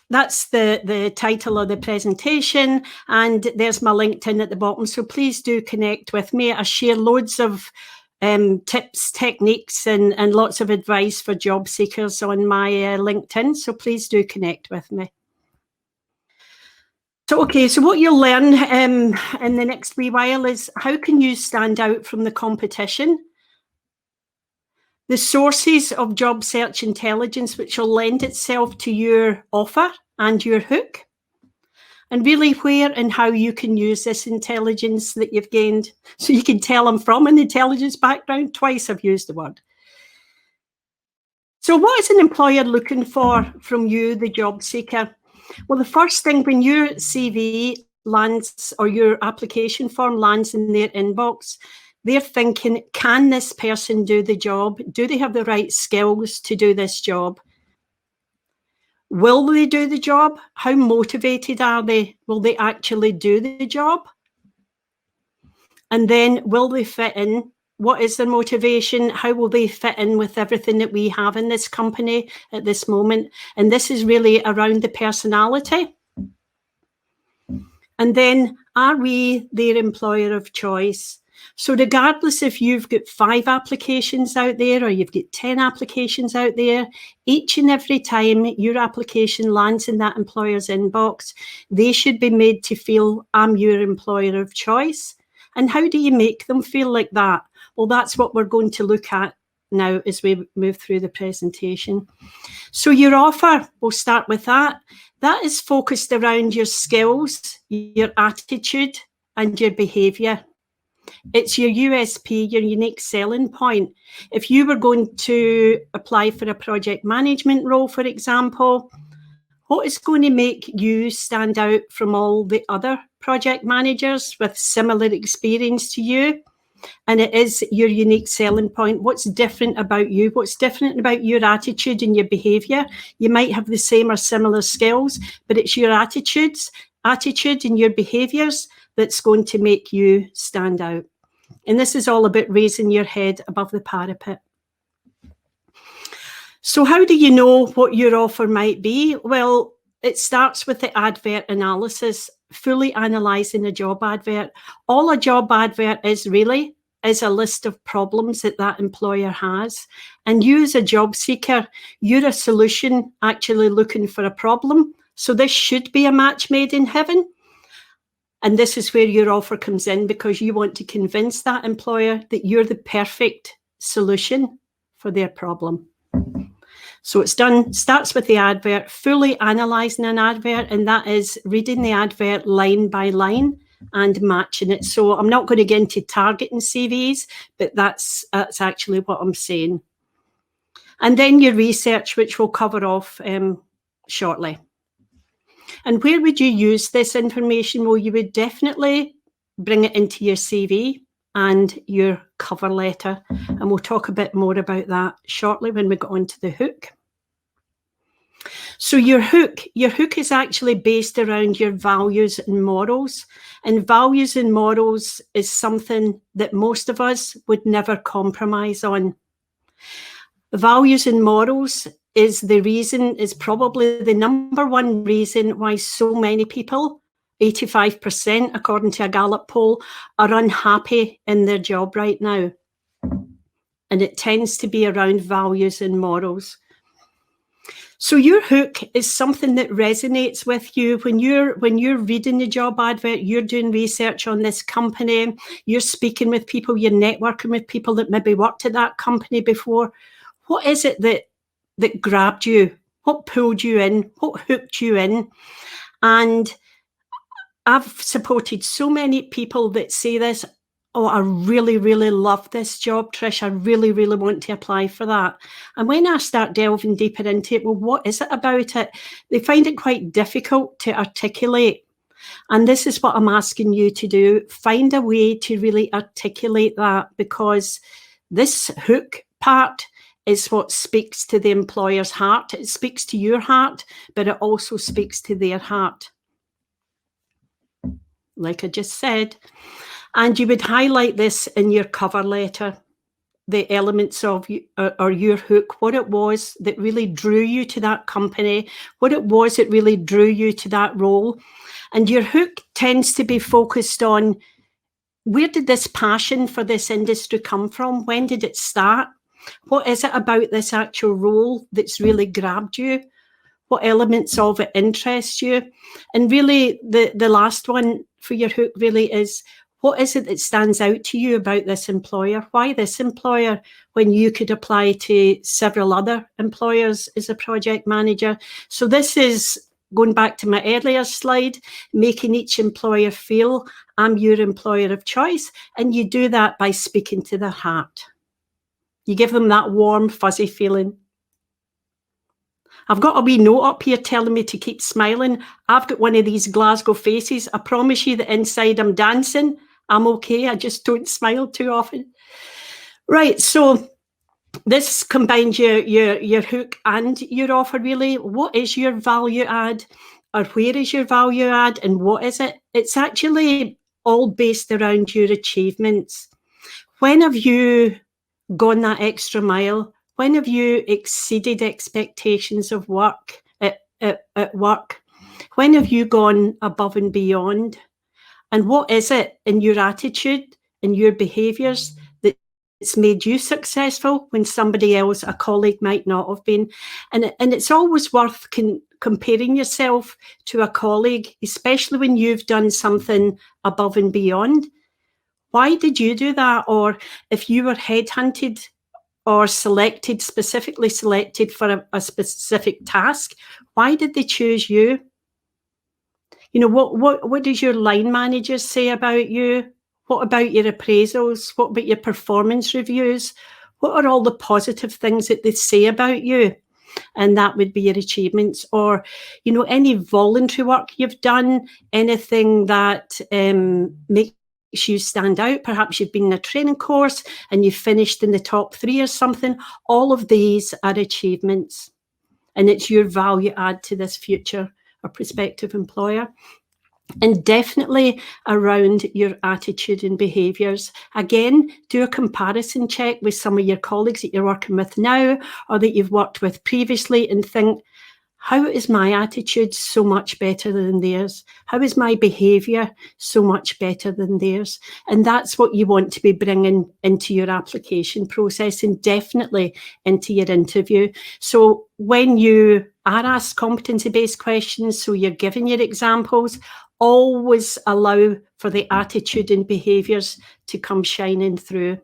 that's the title of the presentation, and there's my LinkedIn at the bottom. So please do connect with me. I share loads of tips, techniques, and lots of advice for job seekers on my LinkedIn. So please do connect with me. So, okay, so what you'll learn in the next wee while is how can you stand out from the competition? The sources of job search intelligence which will lend itself to your offer and your hook, and really where and how you can use this intelligence that you've gained. So you can tell I'm from an intelligence background. Twice I've used the word. So what is an employer looking for from you, the job seeker? Well, the first thing, when your CV lands or your application form lands in their inbox, they're thinking, can this person do the job? Do they have the right skills to do this job? Will they do the job? How motivated are they? Will they actually do the job? And then will they fit in? What is their motivation? How will they fit in with everything that we have in this company at this moment? And this is really around the personality. And then, are we their employer of choice? So regardless if you've got 5 applications out there or you've got 10 applications out there, each and every time your application lands in that employer's inbox, they should be made to feel, I'm your employer of choice. And how do you make them feel like that? Well, that's what we're going to look at now as we move through the presentation. So your offer, we'll start with that. That is focused around your skills, your attitude, and your behaviour. It's your USP, your unique selling point. If you were going to apply for a project management role, for example, what is going to make you stand out from all the other project managers with similar experience to you? And it is your unique selling point. What's different about you? What's different about your attitude and your behaviour? You might have the same or similar skills, but it's your attitude and your behaviours that's going to make you stand out. And this is all about raising your head above the parapet. So how do you know what your offer might be? Well, it starts with the advert analysis, fully analysing a job advert. All a job advert is really is a list of problems that employer has. And you as a job seeker, you're a solution actually looking for a problem. So this should be a match made in heaven. And this is where your offer comes in, because you want to convince that employer that you're the perfect solution for their problem. So it's done, starts with the advert, fully analysing an advert, and that is reading the advert line by line and matching it. So I'm not going to get into targeting CVs, but that's actually what I'm saying. And then your research, which we'll cover off shortly. And where would you use this information? Well, you would definitely bring it into your CV and your cover letter. And we'll talk a bit more about that shortly when we get on to the hook. So your hook is actually based around your values and morals. And values and morals is something that most of us would never compromise on. Values and morals is probably the number one reason why so many people, 85% according to a Gallup poll, are unhappy in their job right now. And it tends to be around values and morals. So your hook is something that resonates with you when you're reading the job advert, you're doing research on this company, you're speaking with people, you're networking with people that maybe worked at that company before. What is it that grabbed you? What pulled you in? What hooked you in? And I've supported so many people that say this, oh, I really, really love this job, Trish. I really, really want to apply for that. And when I start delving deeper into it, well, what is it about it? They find it quite difficult to articulate. And this is what I'm asking you to do. Find a way to really articulate that, because this hook part is what speaks to the employer's heart. It speaks to your heart, but it also speaks to their heart. Like I just said. And you would highlight this in your cover letter. the elements of you, or your hook, what it was that really drew you to that company, what it was that really drew you to that role. And your hook tends to be focused on, where did this passion for this industry come from? When did it start? What is it about this actual role that's really grabbed you? What elements of it interest you? And really, the last one for your hook really is, what is it that stands out to you about this employer? Why this employer when you could apply to several other employers as a project manager? So this is going back to my earlier slide, making each employer feel I'm your employer of choice. And you do that by speaking to their heart. You give them that warm, fuzzy feeling. I've got a wee note up here telling me to keep smiling. I've got one of these Glasgow faces. I promise you that inside I'm dancing. I'm okay. I just don't smile too often. Right, so this combines your hook and your offer, really. What is your value add, or where is your value add, and what is it? It's actually all based around your achievements. When have you gone that extra mile? When have you exceeded expectations of work at work? When have you gone above and beyond? And what is it in your attitude, in your behaviours, that's made you successful when somebody else, a colleague, might not have been? And it's always worth comparing yourself to a colleague, especially when you've done something above and beyond. Why did you do that? Or if you were headhunted or specifically selected for a specific task, why did they choose you? You know, what does your line managers say about you? What about your appraisals? What about your performance reviews? What are all the positive things that they say about you? And that would be your achievements. Or, you know, any voluntary work you've done, anything that makes you stand out. Perhaps you've been in a training course and you've finished in the top 3 or something. All of these are achievements, and it's your value add to this future or prospective employer. And definitely around your attitude and behaviours. Again, do a comparison check with some of your colleagues that you're working with now or that you've worked with previously, and think, how is my attitude so much better than theirs? How is my behaviour so much better than theirs? And that's what you want to be bringing into your application process, and definitely into your interview. So when you are asked competency-based questions, so you're giving your examples, always allow for the attitude and behaviours to come shining through.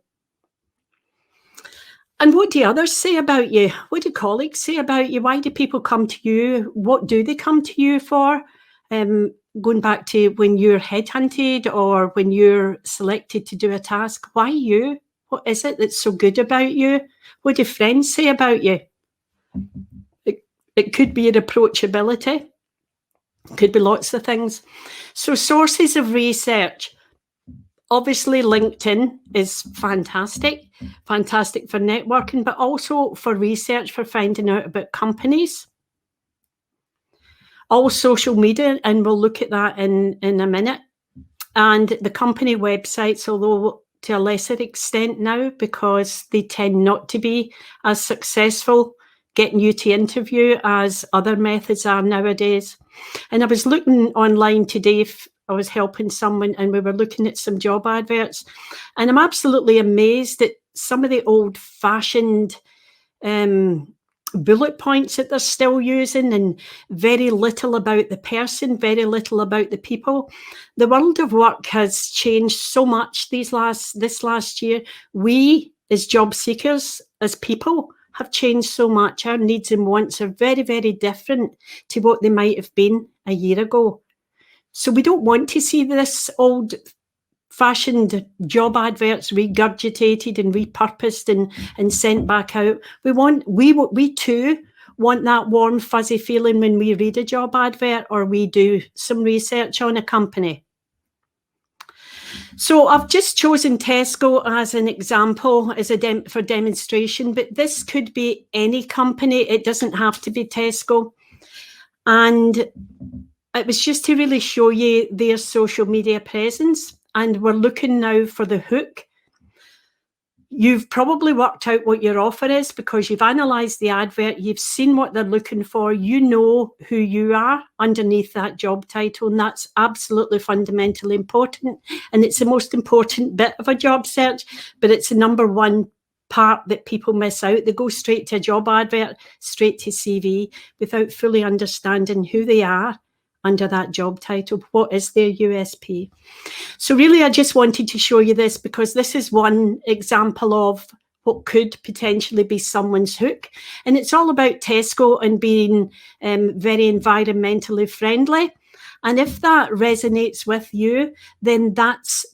And what do others say about you? What do colleagues say about you? Why do people come to you? What do they come to you for? Going back to when you're headhunted or when you're selected to do a task, why you? What is it that's so good about you? What do friends say about you? It could be your approachability. Could be lots of things. So sources of research. Obviously, LinkedIn is fantastic for networking, but also for research, for finding out about companies. All social media, and we'll look at that in a minute. And the company websites, although to a lesser extent now, because they tend not to be as successful getting you to interview as other methods are nowadays. And I was looking online today, I was helping someone and we were looking at some job adverts, and I'm absolutely amazed at some of the old-fashioned bullet points that they're still using, and very little about the person, very little about the people. The world of work has changed so much this last year. We, as job seekers, as people, have changed so much. Our needs and wants are very, very different to what they might have been a year ago. So we don't want to see this old-fashioned job adverts regurgitated and repurposed and sent back out. We too want that warm, fuzzy feeling when we read a job advert or we do some research on a company. So I've just chosen Tesco as an example, for demonstration, but this could be any company. It doesn't have to be Tesco. And it was just to really show you their social media presence. And we're looking now for the hook. You've probably worked out what your offer is because you've analysed the advert, you've seen what they're looking for, you know who you are underneath that job title, and that's absolutely fundamentally important. And it's the most important bit of a job search, but it's the number one part that people miss out. They go straight to a job advert, straight to CV, without fully understanding who they are under that job title. What is their USP? So really, I just wanted to show you this because this is one example of what could potentially be someone's hook. And it's all about Tesco and being very environmentally friendly. And if that resonates with you, then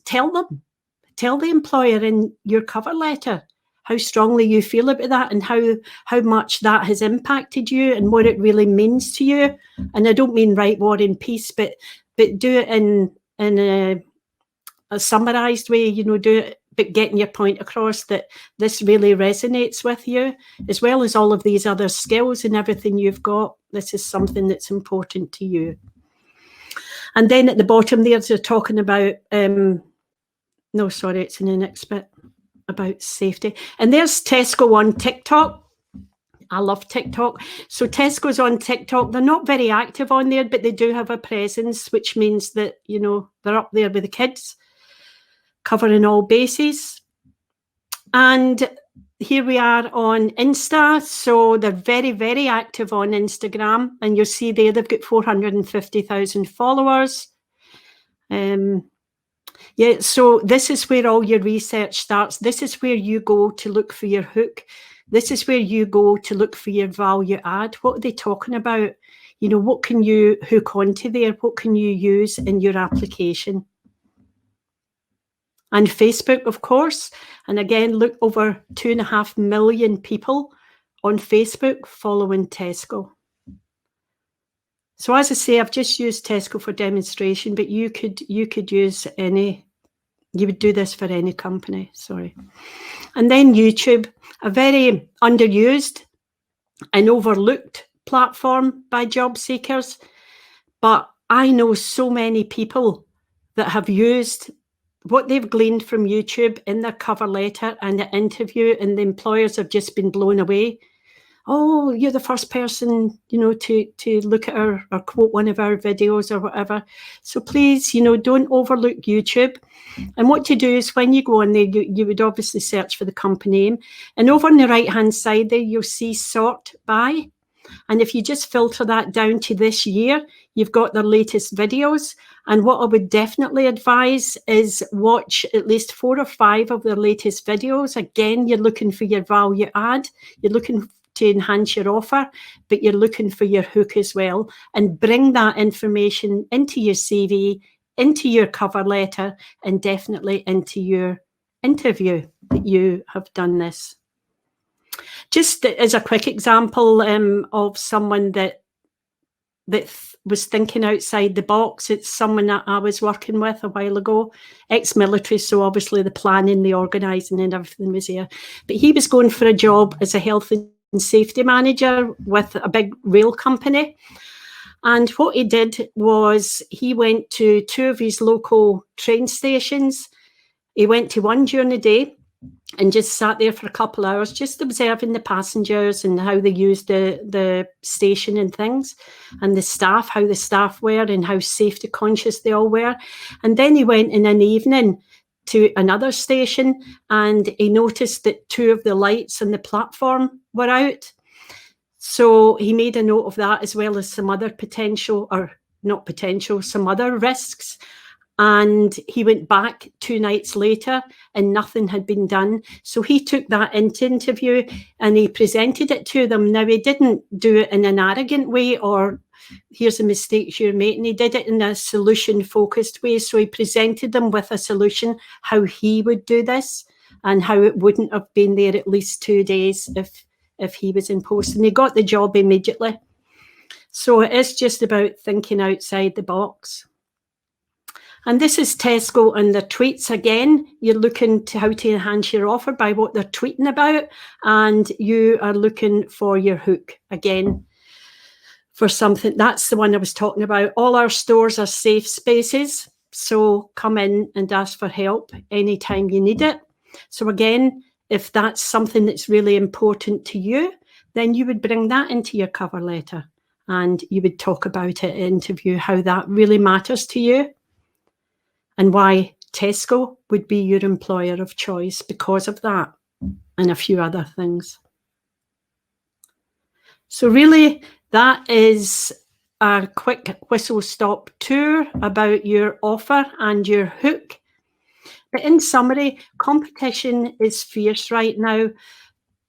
tell the employer in your cover letter how strongly you feel about that and how much that has impacted you and what it really means to you. And I don't mean write War and Peace, but do it in a summarised way, do it, but getting your point across that this really resonates with you, as well as all of these other skills and everything you've got. This is something that's important to you. And then at the bottom there, they're talking about, no, sorry, it's in the next bit, about safety. And there's Tesco on TikTok. I love TikTok. So Tesco's on TikTok. They're not very active on there, but they do have a presence, which means that, they're up there with the kids, covering all bases. And here we are on Insta. So they're very, very active on Instagram. And you'll see there they've got 450,000 followers. Yeah, so this is where all your research starts. This is where you go to look for your hook. This is where you go to look for your value add. What are they talking about? What can you hook onto there? What can you use in your application? And Facebook, of course. And again, look, over 2.5 million people on Facebook following Tesco. So as I say, I've just used Tesco for demonstration, but you could use you would do this for any company, sorry. And then YouTube, a very underused and overlooked platform by job seekers. But I know so many people that have used what they've gleaned from YouTube in their cover letter and the interview, and the employers have just been blown away. Oh, you're the first person, to look at or quote one of our videos or whatever. So please, don't overlook YouTube. And what you do is when you go on there, you would obviously search for the company name. And over on the right-hand side there, you'll see sort by. And if you just filter that down to this year, you've got their latest videos. And what I would definitely advise is watch at least 4 or 5 of their latest videos. Again, you're looking for your value add. You're looking to enhance your offer, but you're looking for your hook as well, and bring that information into your CV, into your cover letter, and definitely into your interview that you have done this. Just as a quick example of someone that was thinking outside the box, it's someone that I was working with a while ago, ex-military, so obviously the planning, the organising and everything was there. But he was going for a job as a health and safety manager with a big rail company. And what he did was he went to 2 of his local train stations. He went to one during the day and just sat there for a couple of hours, just observing the passengers and how they used the station and things, and the staff, how the staff were and how safety conscious they all were. And then he went in an evening to another station, and he noticed that 2 of the lights on the platform were out. So he made a note of that, as well as some other some other risks. And he went back 2 nights later and nothing had been done. So he took that into interview and he presented it to them. Now, he didn't do it in an arrogant way or here's the mistakes you're making. He did it in a solution-focused way. So he presented them with a solution, how he would do this and how it wouldn't have been there at least 2 days if he was in post. And he got the job immediately. So it is just about thinking outside the box. And this is Tesco and their tweets again. You're looking to how to enhance your offer by what they're tweeting about, and you are looking for your hook again for something. That's the one I was talking about. All our stores are safe spaces, so come in and ask for help anytime you need it. So again, if that's something that's really important to you, then you would bring that into your cover letter and you would talk about it in interview, how that really matters to you and why Tesco would be your employer of choice because of that and a few other things. So really, that is a quick whistle-stop tour about your offer and your hook. But in summary, competition is fierce right now.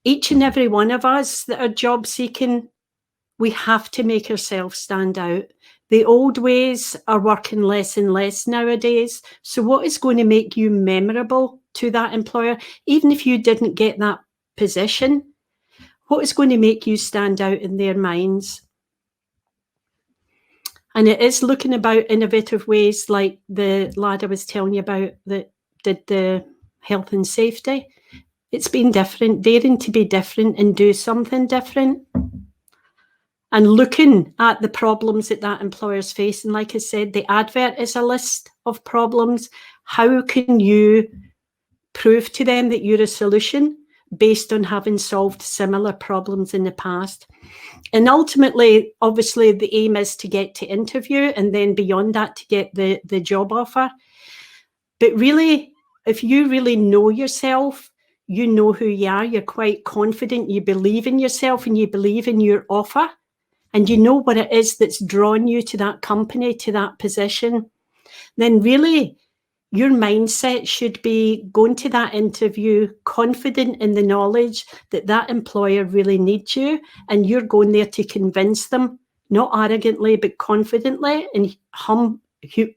Each and every one of us that are job seeking, we have to make ourselves stand out. The old ways are working less and less nowadays. So what is going to make you memorable to that employer, even if you didn't get that position? What is going to make you stand out in their minds? And it is looking about innovative ways like the lad I was telling you about that did the health and safety. It's been different, daring to be different and do something different. And looking at the problems that that employer's facing, like I said, the advert is a list of problems. How can you prove to them that you're a solution based on having solved similar problems in the past? And ultimately, obviously, the aim is to get to interview and then beyond that to get the job offer. But really, if you really know yourself, you know who you are, you're quite confident, you believe in yourself and you believe in your offer, and you know what it is that's drawn you to that company, to that position, then really your mindset should be going to that interview confident in the knowledge that that employer really needs you, and you're going there to convince them, not arrogantly, but confidently and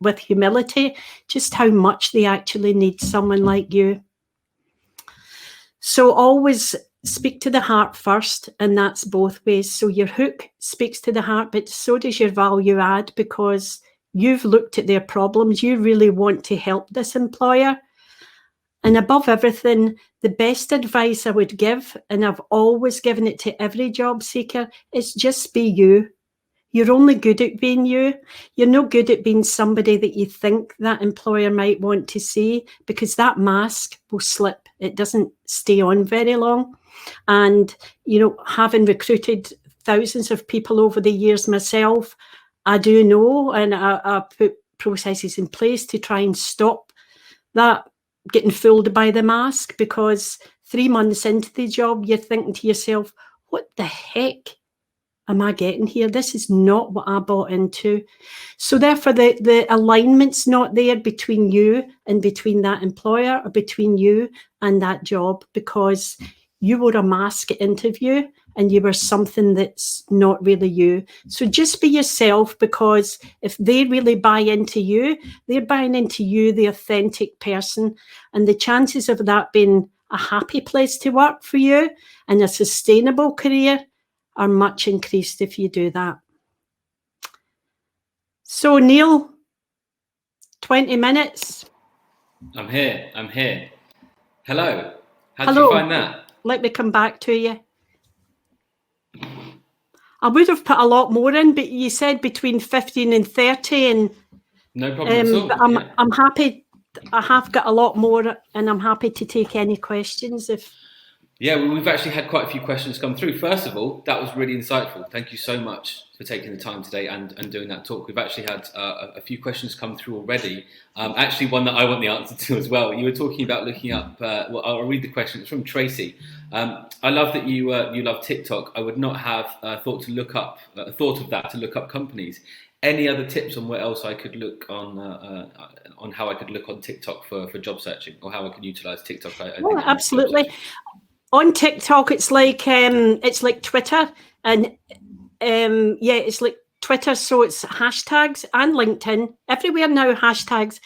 with humility, just how much they actually need someone like you. So always speak to the heart first, and that's both ways. So your hook speaks to the heart, but so does your value add, because you've looked at their problems. You really want to help this employer. And above everything, the best advice I would give, and I've always given it to every job seeker, is just be you. You're only good at being you. You're no good at being somebody that you think that employer might want to see, because that mask will slip. It doesn't stay on very long. And, you know, having recruited thousands of people over the years myself, I do know, and I put processes in place to try and stop that getting fooled by the mask, because 3 months into the job, you're thinking to yourself, what the heck am I getting here? This is not what I bought into. So therefore, the alignment's not there between you and between that employer, or between you and that job, because you wore a mask at interview and you were something that's not really you. So just be yourself, because if they really buy into you, they're buying into you, the authentic person. And the chances of that being a happy place to work for you and a sustainable career are much increased if you do that. So Neil, 20 minutes. I'm here. Hello. How did you find that? Let me come back to you. I would have put a lot more in, but you said between 15 and 30, and no problem at all. I'm happy. I have got a lot more, and I'm happy to take any questions if. Yeah, well, we've actually had quite a few questions come through. First of all, that was really insightful. Thank you so much for taking the time today and doing that talk. We've actually had a few questions come through already. Actually, one that I want the answer to as well. You were talking about looking up, well, I'll read the question. It's from Tracy. I love that you love TikTok. I would not have thought of that to look up companies. Any other tips on what else I could look on how I could look on TikTok for job searching, or how I could utilize TikTok? Oh, absolutely. On TikTok, it's like Twitter, and it's like Twitter. So it's hashtags, and LinkedIn, everywhere now, hashtags.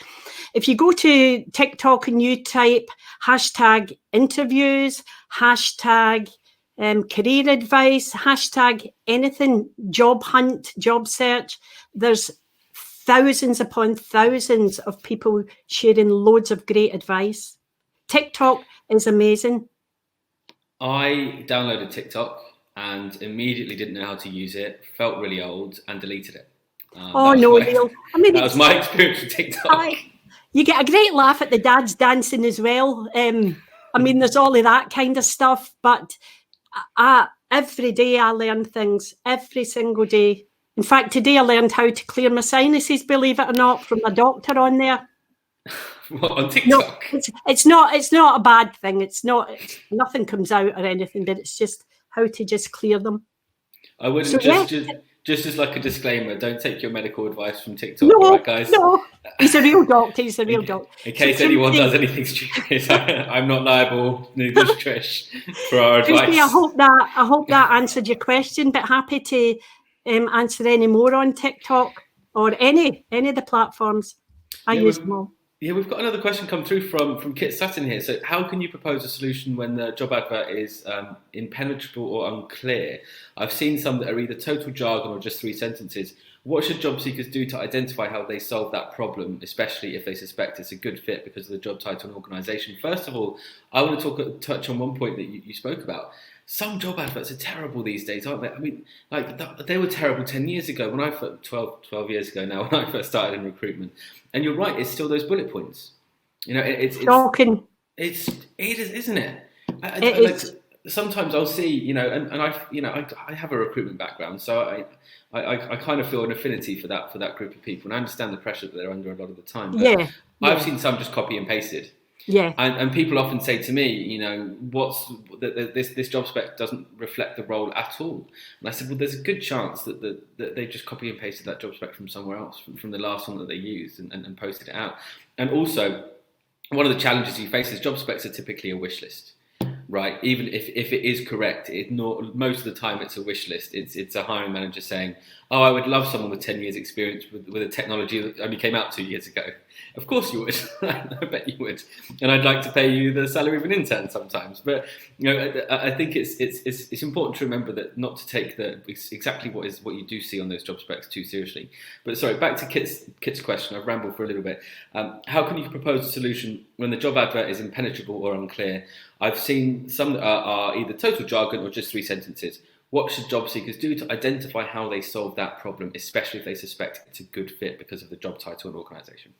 If you go to TikTok and you type hashtag interviews, hashtag career advice, hashtag anything, job hunt, job search, there's thousands upon thousands of people sharing loads of great advice. TikTok is amazing. I downloaded TikTok and immediately didn't know how to use it, felt really old, and deleted it. Neil. I mean, that was my experience with TikTok. You get a great laugh at the dads dancing as well. I mean, there's all of that kind of stuff, but every day I learn things, every single day. In fact, today I learned how to clear my sinuses, believe it or not, from a doctor on there. What, on TikTok? No, it's not a bad thing. Nothing comes out or anything, but it's just how to just clear them. I wouldn't just as like a disclaimer, don't take your medical advice from TikTok, no, right, guys? No, he's a real doctor. He's a real doctor. In case anyone does anything stupid, I'm not liable, neither is Trish, for our advice. I hope that answered your question, but happy to answer any more on TikTok or any of the platforms. I use them all. Yeah, we've got another question come through from Kit Sutton here. So, how can you propose a solution when the job advert is impenetrable or unclear? I've seen some that are either total jargon or just 3 sentences. What should job seekers do to identify how they solve that problem, especially if they suspect it's a good fit because of the job title and organisation? First of all, I want to touch on one point that you spoke about. Some job adverts are terrible these days, aren't they? I mean, like they were terrible 10 years ago, 12 years ago now, when I first started in recruitment. And you're right, it's still those bullet points. You know, it's shocking. It is, isn't it? Sometimes I'll see, you know, and I have a recruitment background, so I kind of feel an affinity for that group of people, and I understand the pressure that they're under a lot of the time. But I've seen some just copy and pasted. Yeah. And people often say to me, you know, this job spec doesn't reflect the role at all. And I said, well, there's a good chance that they just copy and pasted that job spec from somewhere else, from the last one that they used and posted it out. And also, one of the challenges you face is job specs are typically a wish list. Right, even if it is correct, most of the time it's a wish list. It's a hiring manager saying, "Oh, I would love someone with 10 years experience with a technology that only came out 2 years ago." Of course you would. I bet you would. And I'd like to pay you the salary of an intern sometimes. But you know, I think it's important to remember that not to take exactly what you do see on those job specs too seriously. But sorry, back to Kit's question. I've rambled for a little bit. How can you propose a solution when the job advert is impenetrable or unclear? I've seen some that are either total jargon or just 3 sentences. What should job seekers do to identify how they solve that problem, especially if they suspect it's a good fit because of the job title and organisation?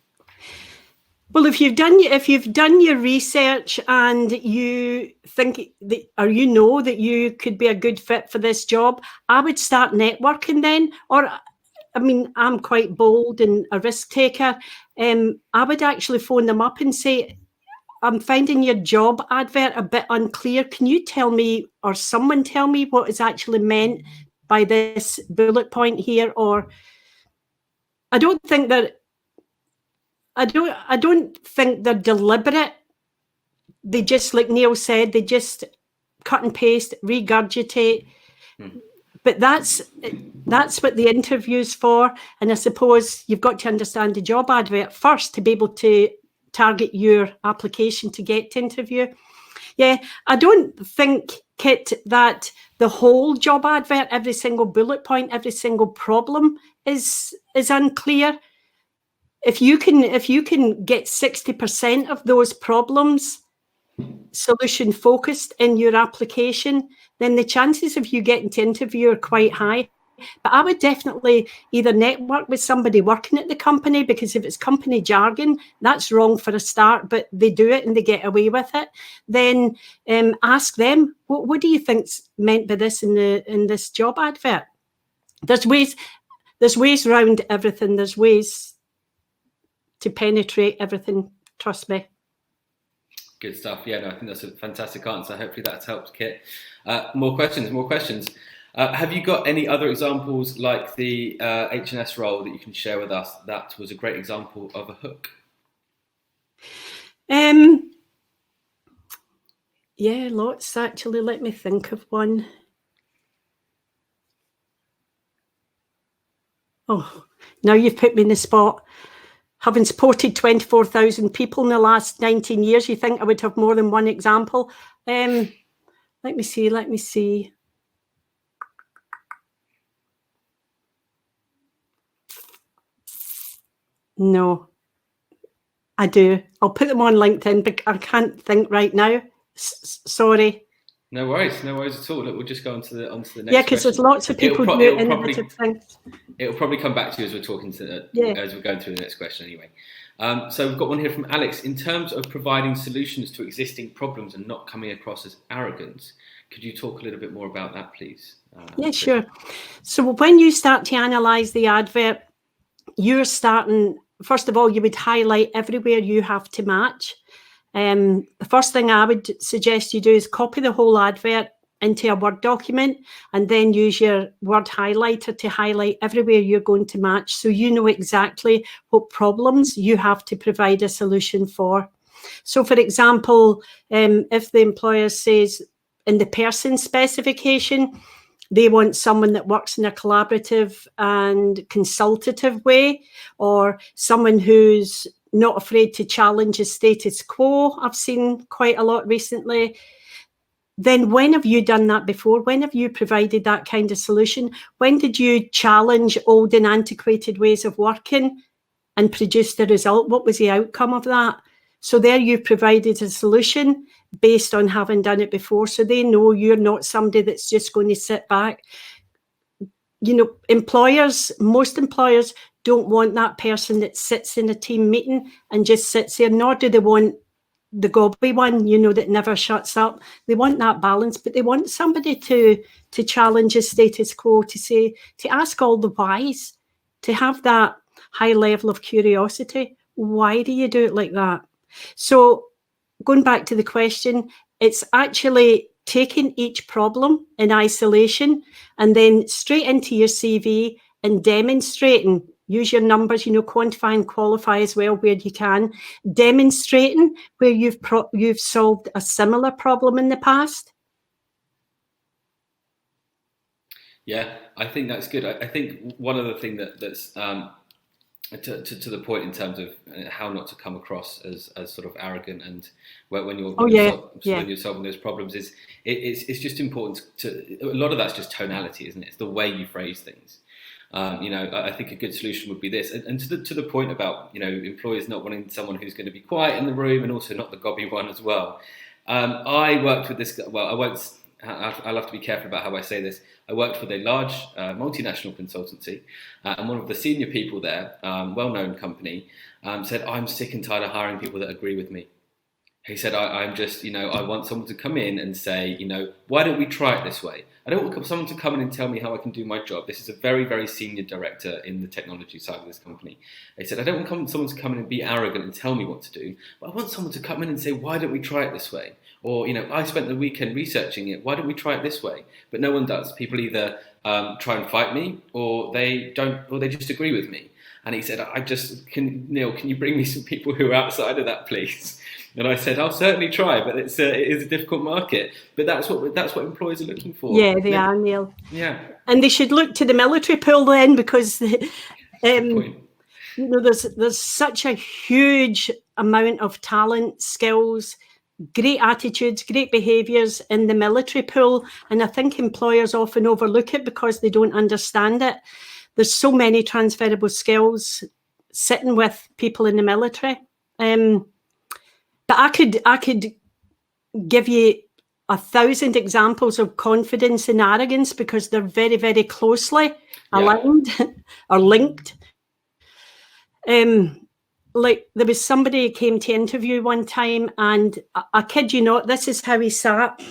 Well, if you've done your research and you think that, or you know that you could be a good fit for this job, I would start networking then. Or, I mean, I'm quite bold and a risk taker. I would actually phone them up and say, I'm finding your job advert a bit unclear. Can you tell me, or someone tell me, what is actually meant by this bullet point here? Or I don't think they're deliberate. They just, like Neil said, they just cut and paste, regurgitate. But that's what the interview's for. And I suppose you've got to understand the job advert first to be able to target your application to get to interview. Yeah, I don't think, Kit, that the whole job advert, every single bullet point, every single problem is unclear. If you can get 60% of those problems solution focused in your application, then the chances of you getting to interview are quite high. But I would definitely either network with somebody working at the company, because if it's company jargon, that's wrong for a start, but they do it and they get away with it. Then ask them, what do you think's meant by this in this job advert? There's ways around everything. There's ways to penetrate everything. Trust me. Good stuff. Yeah, no, I think that's a fantastic answer. Hopefully that's helped, Kit. More questions. Have you got any other examples like the H&S role that you can share with us that was a great example of a hook? Yeah, lots actually. Let me think of one. Oh, now you've put me in the spot. Having supported 24,000 people in the last 19 years, you think I would have more than one example? Let me see. No, I do. I'll put them on LinkedIn, but I can't think right now. Sorry. No worries at all. Look, we'll just go on to the next Yeah, because there's lots of people do innovative things. It'll probably come back to you as we're talking as we're going through the next question anyway. So we've got one here from Alex. In terms of providing solutions to existing problems and not coming across as arrogant, could you talk a little bit more about that, please? Yeah, sure. So when you start to analyse the advert, you're starting, first of all, you would highlight everywhere you have to match. The first thing I would suggest you do is copy the whole advert into a Word document and then use your word highlighter to highlight everywhere you're going to match, so you know exactly what problems you have to provide a solution for. So for example, if the employer says in the person specification, they want someone that works in a collaborative and consultative way, or someone who's not afraid to challenge the status quo. I've seen quite a lot recently. Then when have you done that before? When have you provided that kind of solution? When did you challenge old and antiquated ways of working and produce the result? What was the outcome of that? So there you've provided a solution based on having done it before. So they know you're not somebody that's just going to sit back. You know, most employers don't want that person that sits in a team meeting and just sits there, nor do they want the gobby one, you know, that never shuts up. They want that balance, but they want somebody to challenge the status quo, to ask all the whys, to have that high level of curiosity. Why do you do it like that? So going back to the question, it's actually taking each problem in isolation and then straight into your CV and demonstrating. Use your numbers, you know, quantify and qualify as well where you can. Demonstrating where you've solved a similar problem in the past. Yeah, I think that's good. I think one other thing that's to the point in terms of how not to come across as sort of arrogant and when you're solving those problems is it's just important to, a lot of that's just tonality, isn't it? It's the way you phrase things. You know, I think a good solution would be this, and to the point about, you know, employers not wanting someone who's going to be quiet in the room and also not the gobby one as well. I worked with this. Well, I'll have to be careful about how I say this. I worked with a large multinational consultancy, and one of the senior people there, well-known company, said, "I'm sick and tired of hiring people that agree with me." He said, I'm just, you know, I want someone to come in and say, you know, why don't we try it this way? I don't want someone to come in and tell me how I can do my job. This is a very, very senior director in the technology side of this company. He said, I don't want someone to come in and be arrogant and tell me what to do, but I want someone to come in and say, why don't we try it this way? Or, you know, I spent the weekend researching it. Why don't we try it this way? But no one does. People either try and fight me, or they don't, or they just agree with me. And he said, Neil, can you bring me some people who are outside of that, please? And I said, I'll certainly try, but it is a difficult market. But that's what employers are looking for. Yeah, they are, Neil. Yeah. And they should look to the military pool then, because you know, there's such a huge amount of talent, skills, great attitudes, great behaviours in the military pool. And I think employers often overlook it because they don't understand it. There's so many transferable skills sitting with people in the military. But I could give you 1,000 examples of confidence and arrogance because they're very, very closely aligned or linked. Like there was somebody who came to interview one time, and I kid you not, this is how he sat.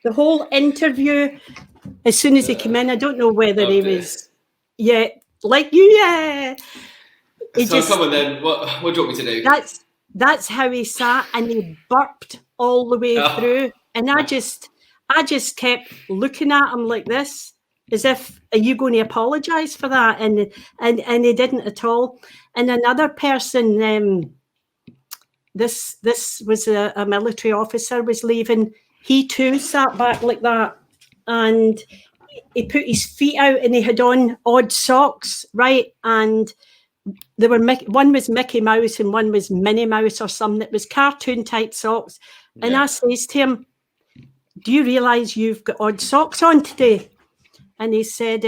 The whole interview, as soon as he came in, I don't know whether he was, like you, So come on then, what do you want me to do? That's how he sat, and he burped all the way through. And I just kept looking at him like this, as if, are you going to apologise for that? And he didn't at all. And another person, this was a military officer, was leaving. He too sat back like that, and he put his feet out, and he had on odd socks, right? And there were one was Mickey Mouse and one was Minnie Mouse or something. It was cartoon type socks. And I says to him, do you realise you've got odd socks on today? And he said,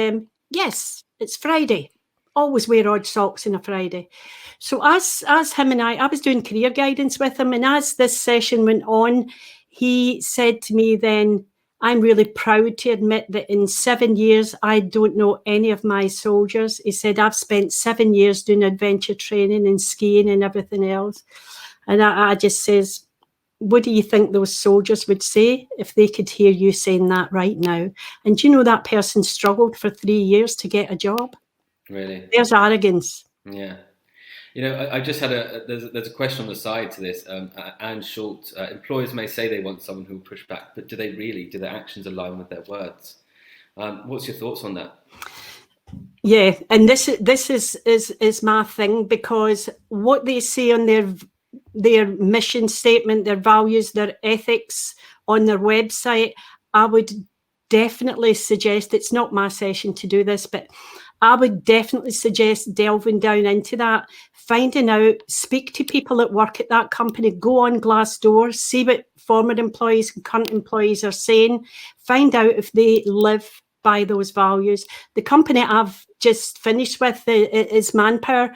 yes, it's Friday. Always wear odd socks on a Friday. So as him and I was doing career guidance with him, and as this session went on, he said to me then, I'm really proud to admit that in 7 years, I don't know any of my soldiers. He said, I've spent 7 years doing adventure training and skiing and everything else. And I just says, what do you think those soldiers would say if they could hear you saying that right now? And you know that person struggled for 3 years to get a job? Really? There's arrogance. Yeah. You know, I just had there's a question on the side to this. Anne Short, employers may say they want someone who will push back, but do they really? Do their actions align with their words? What's your thoughts on that? Yeah, and this is my thing, because what they say on their mission statement, their values, their ethics on their website, I would definitely suggest, it's not my session to do this, but I would definitely suggest delving down into that, finding out, speak to people that work at that company, go on Glassdoor, see what former employees and current employees are saying, find out if they live by those values. The company I've just finished with is Manpower,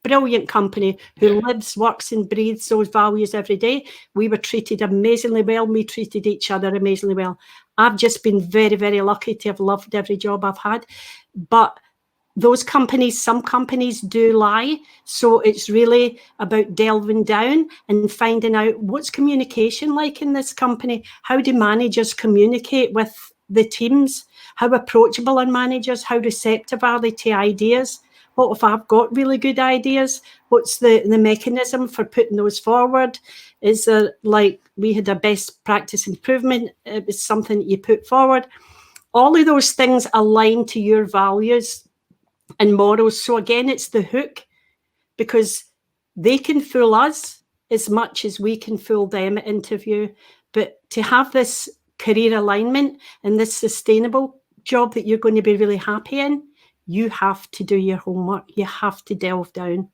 brilliant company who lives, works and breathes those values every day. We were treated amazingly well. We treated each other amazingly well. I've just been very, very lucky to have loved every job I've had. But those companies, some companies do lie. So it's really about delving down and finding out what's communication like in this company. How do managers communicate with the teams? How approachable are managers? How receptive are they to ideas? What if I've got really good ideas? What's the mechanism for putting those forward? Is there, like, we had a best practice improvement, it was something that you put forward. All of those things align to your values and morals. So again, it's the hook, because they can fool us as much as we can fool them at interview. But to have this career alignment and this sustainable job that you're going to be really happy in, you have to do your homework. You have to delve down.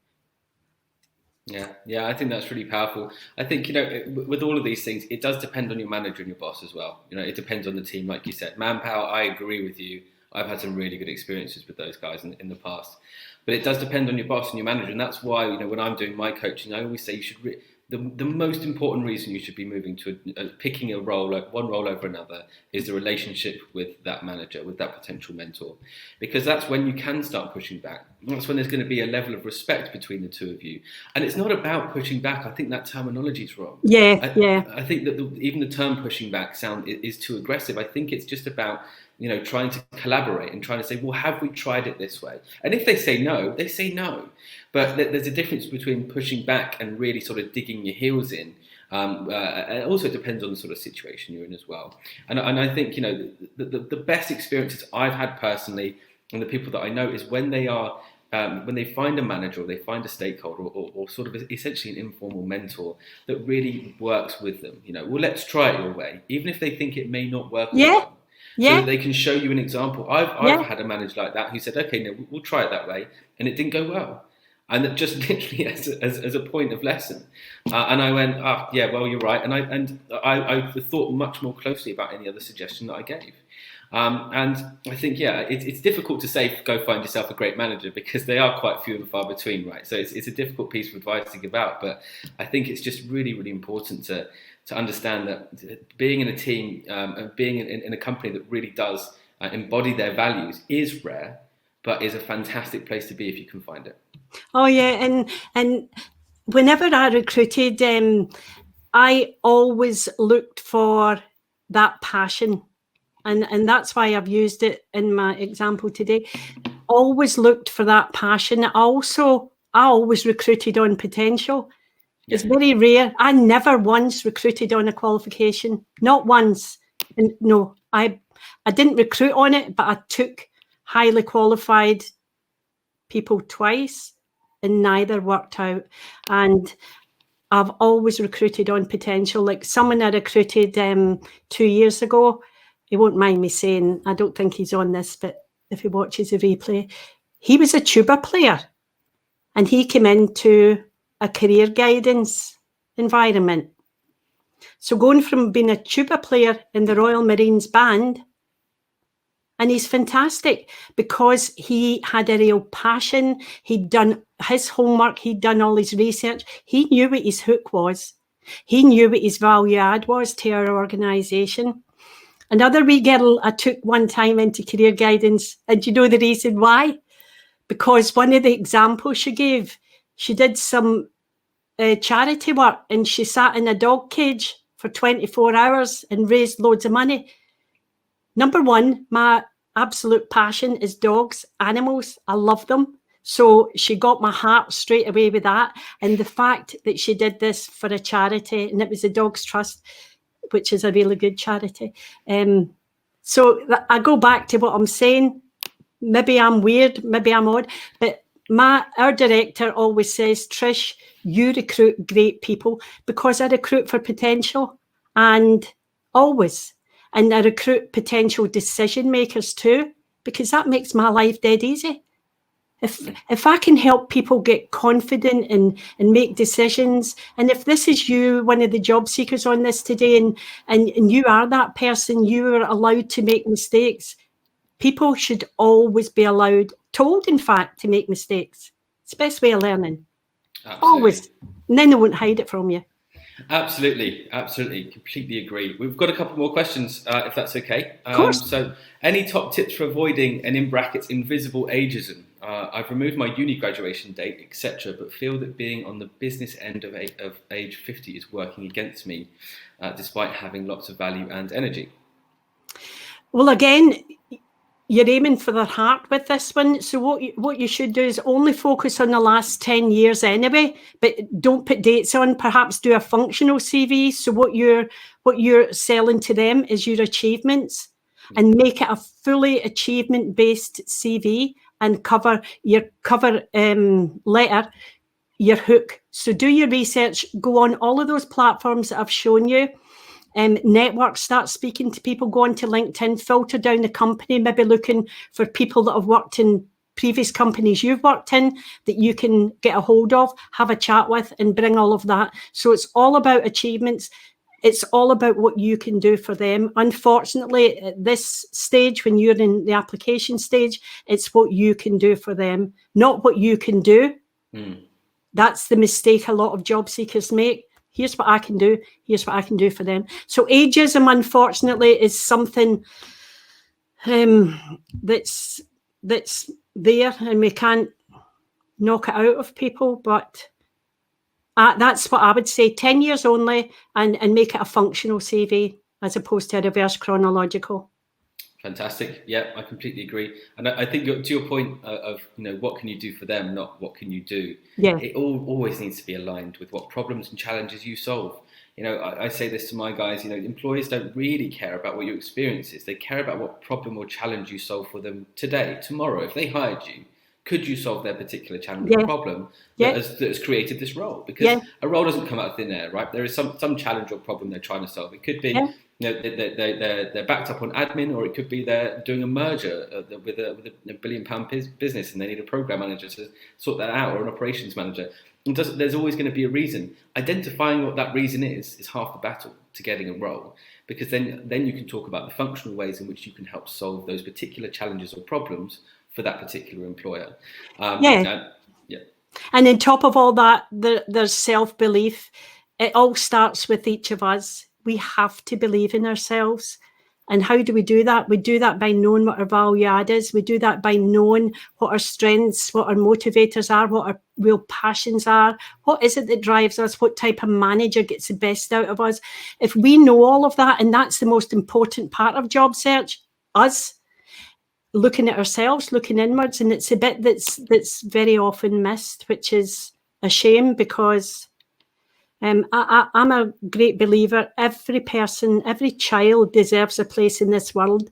Yeah, I think that's really powerful. I think, you know, with all of these things, it does depend on your manager and your boss as well. You know, it depends on the team, like you said. Manpower, I agree with you. I've had some really good experiences with those guys in the past. But it does depend on your boss and your manager. And that's why, you know, when I'm doing my coaching, I always say you should... The most important reason you should be moving to picking a role, like one role over another, is the relationship with that manager, with that potential mentor, because that's when you can start pushing back. That's when there's going to be a level of respect between the two of you. And it's not about pushing back. I think that terminology is wrong. I think that even the term pushing back is too aggressive. I think it's just about, you know, trying to collaborate and trying to say, well, have we tried it this way? And if they say no, they say no. But there's a difference between pushing back and really sort of digging your heels in. And also it depends on the sort of situation you're in as well. And I think, you know, the best experiences I've had personally, and the people that I know, is when they are when they find a manager or they find a stakeholder or sort of essentially an informal mentor that really works with them. You know, well, let's try it your way, even if they think it may not work. So that they can show you an example. I've had a manager like that who said, okay, no, we'll try it that way, and it didn't go well. And that just literally as a point of lesson. And I went, yeah, well, you're right. And I thought much more closely about any other suggestion that I gave. And I think, yeah, it's difficult to say, go find yourself a great manager, because they are quite few and far between, right? So it's a difficult piece of advice to give out. But I think it's just really, really important to understand that being in a team and being in a company that really does embody their values is rare, but is a fantastic place to be if you can find it. Oh yeah, and whenever I recruited, I always looked for that passion, and that's why I've used it in my example today. Always looked for that passion. I always recruited on potential. Yeah. It's very rare. I never once recruited on a qualification, not once. And no, I didn't recruit on it, but I took highly qualified people twice, and neither worked out. And I've always recruited on potential. Like someone I recruited 2 years ago, he won't mind me saying, I don't think he's on this, but if he watches the replay, he was a tuba player, and he came into a career guidance environment. So going from being a tuba player in the Royal Marines Band, and he's fantastic because he had a real passion. He'd done his homework. He'd done all his research. He knew what his hook was. He knew what his value add was to our organisation. Another wee girl I took one time into career guidance, and you know the reason why? Because one of the examples she gave, she did some charity work and she sat in a dog cage for 24 hours and raised loads of money. Number one, my absolute passion is dogs, animals. I love them. So she got my heart straight away with that. And the fact that she did this for a charity, and it was the Dogs Trust, which is a really good charity. So I go back to what I'm saying. Maybe I'm weird, maybe I'm odd, but our director always says, Trish, you recruit great people, because I recruit for potential, and always. And I recruit potential decision makers too, because that makes my life dead easy. If I can help people get confident and make decisions, and if this is you, one of the job seekers on this today, and you are that person, you are allowed to make mistakes. People should always be told, in fact, to make mistakes. It's the best way of learning. Absolutely. Always. And then they won't hide it from you. Absolutely. Completely agree. We've got a couple more questions, if that's okay. Of course. So, any top tips for avoiding, and in brackets, invisible ageism? I've removed my uni graduation date, etc., but feel that being on the business end of age 50 is working against me, despite having lots of value and energy. Well, again, you're aiming for their heart with this one. So what you should do is only focus on the last 10 years anyway, but don't put dates on. Perhaps do a functional CV. So what you're selling to them is your achievements, and make it a fully achievement-based CV, and cover your cover letter, your hook. So do your research, go on all of those platforms that I've shown you. Network, start speaking to people, go on to LinkedIn, filter down the company, maybe looking for people that have worked in previous companies you've worked in that you can get a hold of, have a chat with, and bring all of that. So it's all about achievements. It's all about what you can do for them. Unfortunately, at this stage, when you're in the application stage, it's what you can do for them, not what you can do. That's the mistake a lot of job seekers make. Here's what I can do. Here's what I can do for them. So ageism, unfortunately, is something that's there, and we can't knock it out of people. But that's what I would say. 10 years only, and make it a functional CV as opposed to a reverse chronological. Fantastic. Yeah, I completely agree. And I think to your point of, what can you do for them, not what can you do? Yeah. It always needs to be aligned with what problems and challenges you solve. I say this to my guys, employers don't really care about what your experience is. They care about what problem or challenge you solve for them today, tomorrow. If they hired you, could you solve their particular challenge or problem that has created this role? Because a role doesn't come out of thin air, right? There is some challenge or problem they're trying to solve. It could be they're backed up on admin, or it could be they're doing a merger with a £1 billion business, and they need a program manager to sort that out, or an operations manager. And there's always going to be a reason. Identifying what that reason is half the battle to getting a role, because then you can talk about the functional ways in which you can help solve those particular challenges or problems for that particular employer. And on top of all that, there's self-belief. It all starts with each of us. We have to believe in ourselves. And how do we do that? We do that by knowing what our value add is. We do that by knowing what our strengths, what our motivators are, what our real passions are. What is it that drives us? What type of manager gets the best out of us? If we know all of that, and that's the most important part of job search, us looking at ourselves, looking inwards, and it's a bit that's very often missed, which is a shame, because I'm a great believer. Every person, every child deserves a place in this world.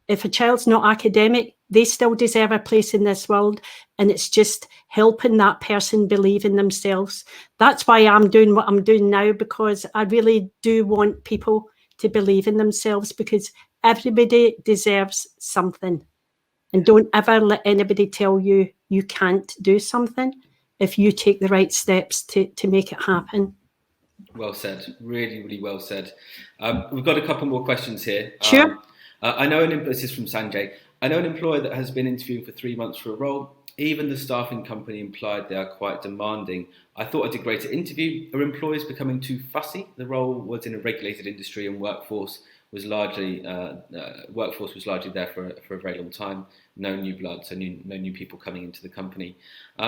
If a child's not academic, they still deserve a place in this world, and it's just helping that person believe in themselves. That's why I'm doing what I'm doing now, because I really do want people to believe in themselves, because everybody deserves something. And don't ever let anybody tell you you can't do something if you take the right steps to make it happen. Well said. Really, really well said. We've got a couple more questions here. Sure. I know this is from Sanjay. I know an employer that has been interviewing for 3 months for a role. Even the staffing company implied they are quite demanding. I thought I did great at interview. Are employers becoming too fussy? The role was in a regulated industry and workforce was largely there for a very long time. No new blood, so no new people coming into the company.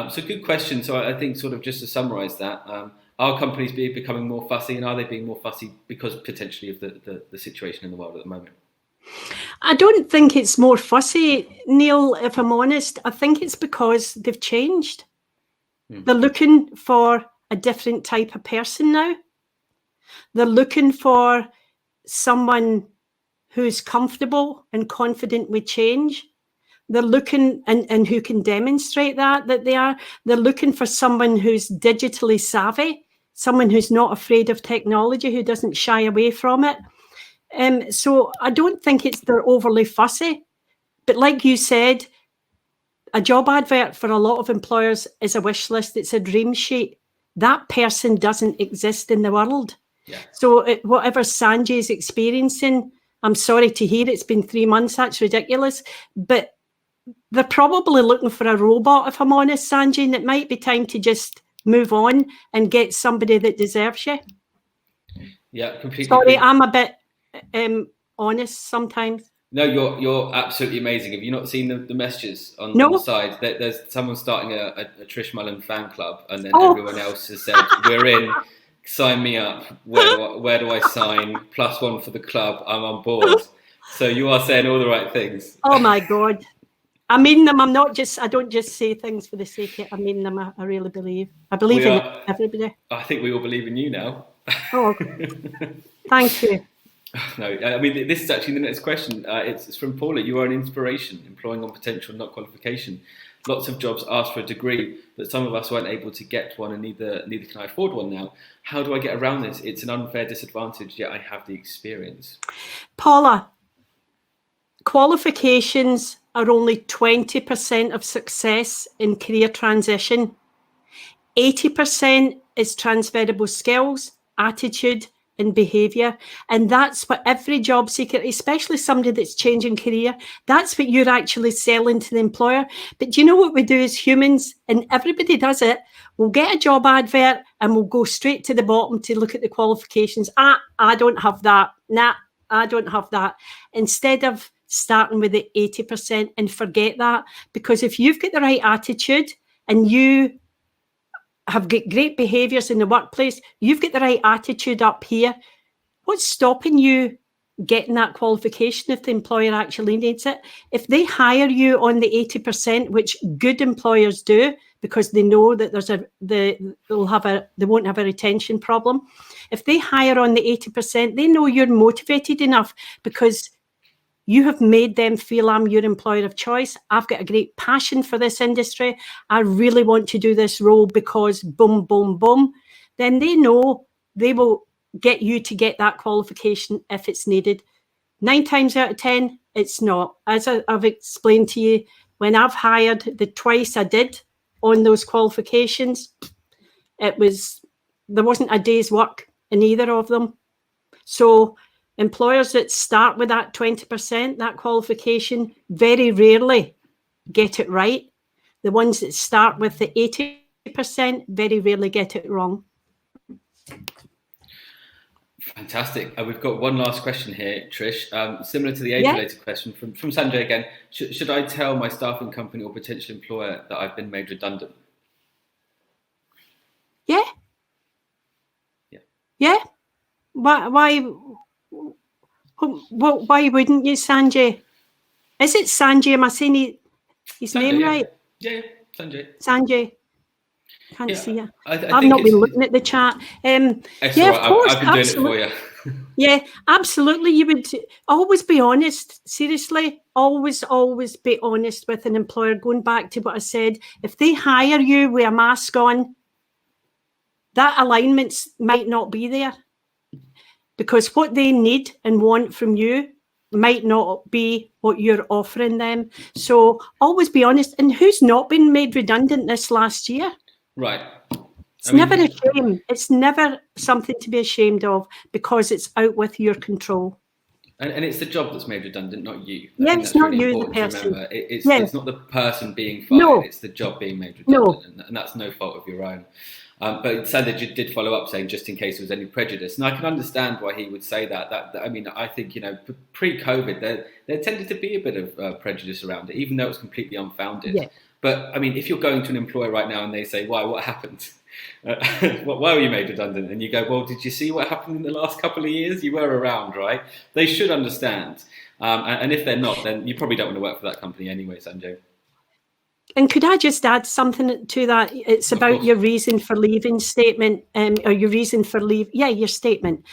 So good question. So I think sort of just to summarise that, are companies becoming more fussy, and are they being more fussy because potentially of the situation in the world at the moment? I don't think it's more fussy, Neil, if I'm honest. I think it's because they've changed. They're looking for a different type of person now. They're looking for someone who's comfortable and confident with change. They're looking and who can demonstrate that they are. They're looking for someone who's digitally savvy, someone who's not afraid of technology, who doesn't shy away from it. So I don't think they're overly fussy. But like you said, a job advert for a lot of employers is a wish list. It's a dream sheet. That person doesn't exist in the world. Yeah. So whatever Sanjay is experiencing, I'm sorry to hear it's been 3 months. That's ridiculous. But they're probably looking for a robot, if I'm honest, Sanjay, and it might be time to just move on and get somebody that deserves you. Yeah, completely. Sorry, I'm a bit honest sometimes. No, you're absolutely amazing. Have you not seen the messages on the side? There's someone starting a Trish Mullen fan club, and then everyone else has said, "We're in. Sign me up. Where do I sign? +1 for the club. I'm on board." So you are saying all the right things. Oh my God, I mean them. I don't just say things for the sake of it. I mean them. I really believe. I believe in everybody. I think we all believe in you now. Oh, thank you. No, I mean, this is actually the next question. It's from Paula. You are an inspiration, employing on potential, not qualification. Lots of jobs ask for a degree, but some of us weren't able to get one, and neither can I afford one now. How do I get around this? It's an unfair disadvantage, yet I have the experience. Paula, qualifications are only 20% of success in career transition. 80% is transferable skills, attitude, and behaviour. And that's what every job seeker, especially somebody that's changing career, that's what you're actually selling to the employer. But do you know what we do as humans? And everybody does it. We'll get a job advert and we'll go straight to the bottom to look at the qualifications. I don't have that. Nah, I don't have that. Instead of starting with the 80% and forget that. Because if you've got the right attitude and you have got great behaviours in the workplace, you've got the right attitude up here, what's stopping you getting that qualification if the employer actually needs it? If they hire you on the 80%, which good employers do, because they know that they won't have a retention problem. If they hire on the 80%, they know you're motivated enough because you have made them feel I'm your employer of choice. I've got a great passion for this industry. I really want to do this role because boom, boom, boom. Then they know they will get you to get that qualification if it's needed. 9 times out of 10, it's not. As I've explained to you, when I've hired the twice I did on those qualifications, there wasn't a day's work in either of them. So employers that start with that 20%, that qualification, very rarely get it right. The ones that start with the 80% very rarely get it wrong. Fantastic. We've got one last question here, Trish. Similar to the age-related question from Sanjay again. Should I tell my staffing company or potential employer that I've been made redundant? Yeah. Why wouldn't you, Sanjay? Is it Sanjay? Am I saying his name right? Yeah, Sanjay. Sanjay. Can't see you. I've not been looking at the chat. Of course, I've been doing it for you. Yeah, absolutely. You would always be honest. Seriously, always be honest with an employer. Going back to what I said, if they hire you with a mask on, that alignment might not be there. Because what they need and want from you might not be what you're offering them. So always be honest. And who's not been made redundant this last year? Right. It's never a shame. It's never something to be ashamed of because it's out with your control. And it's the job that's made redundant, not you. I Yeah, think it's that's not really you, the important to person. remember. Yeah. It's not the person being fired, No. it's the job being made No. redundant, and that's no fault of your own. But Sandra did follow up saying just in case there was any prejudice, and I can understand why he would say that. I mean, I think, you know, pre-COVID there tended to be a bit of prejudice around it, even though it was completely unfounded. Yeah. But I mean, if you're going to an employer right now and they say, "Why? What happened? Why were you made redundant?" and you go, "Well, did you see what happened in the last couple of years? You were around, right?" They should understand. And if they're not, then you probably don't want to work for that company anyway, Sanjay. And could I just add something to that? It's about your reason for leaving statement, or your reason for leave. Yeah, your statement.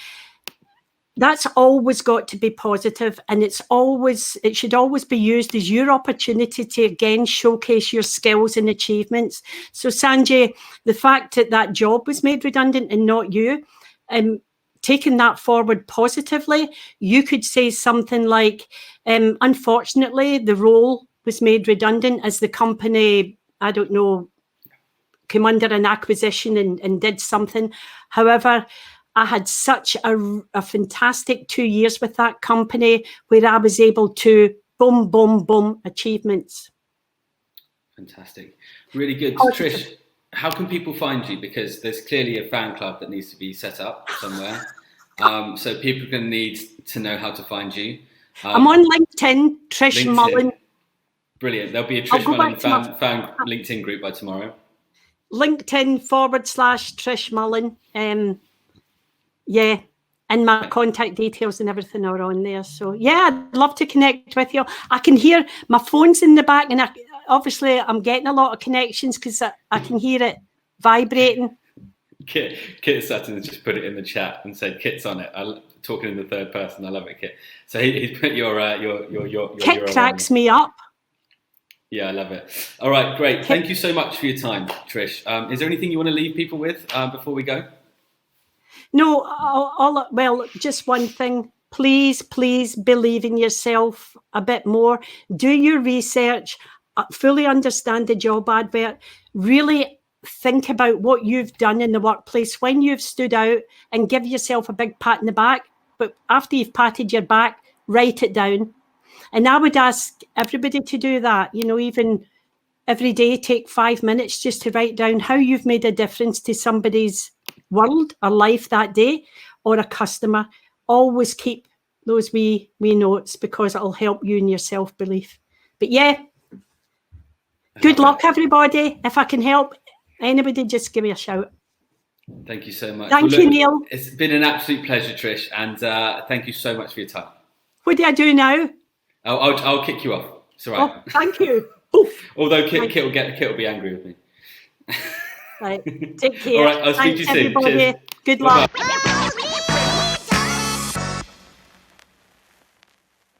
That's always got to be positive, and it should always be used as your opportunity to again showcase your skills and achievements. So Sanjay, the fact that that job was made redundant and not you, taking that forward positively, you could say something like, unfortunately, the role was made redundant as the company, I don't know, came under an acquisition and did something. However, I had such a fantastic 2 years with that company where I was able to boom, boom, boom, achievements. Fantastic. Really good. Trish, how can people find you? Because there's clearly a fan club that needs to be set up somewhere. So people are going to need to know how to find you. I'm on LinkedIn, Trish Mullen. Brilliant. There'll be a Trish Mullen fan LinkedIn group by tomorrow. LinkedIn/Trish Mullen. Yeah, and my contact details and everything are on there. So yeah, I'd love to connect with you. I can hear my phone's in the back, and obviously I'm getting a lot of connections because I can hear it vibrating. Kit Sutton just put it in the chat and said Kit's on it. Talking in the third person. I love it, Kit. So he's put your Kit cracks me up. Yeah, I love it. All right, great. Thank you so much for your time, Trish. Is there anything you want to leave people with before we go? No, well, just one thing. Please believe in yourself a bit more. Do your research, fully understand the job advert, really think about what you've done in the workplace when you've stood out, and give yourself a big pat in the back. But after you've patted your back, write it down. And I would ask everybody to do that, you know, even every day, take 5 minutes just to write down how you've made a difference to somebody's world or life that day, or a customer. Always keep those wee notes, because it'll help you in your self-belief. But yeah, good luck, everybody. If I can help anybody, just give me a shout. Thank you so much. Thank you, Neil. It's been an absolute pleasure, Trish, and thank you so much for your time. What do I do now? I'll kick you off. It's all right. Oh, thank you. Although Kit will be angry with me. Right. Take care. All right, I'll speak to you soon. Everybody. Cheers. Good luck. Bye-bye.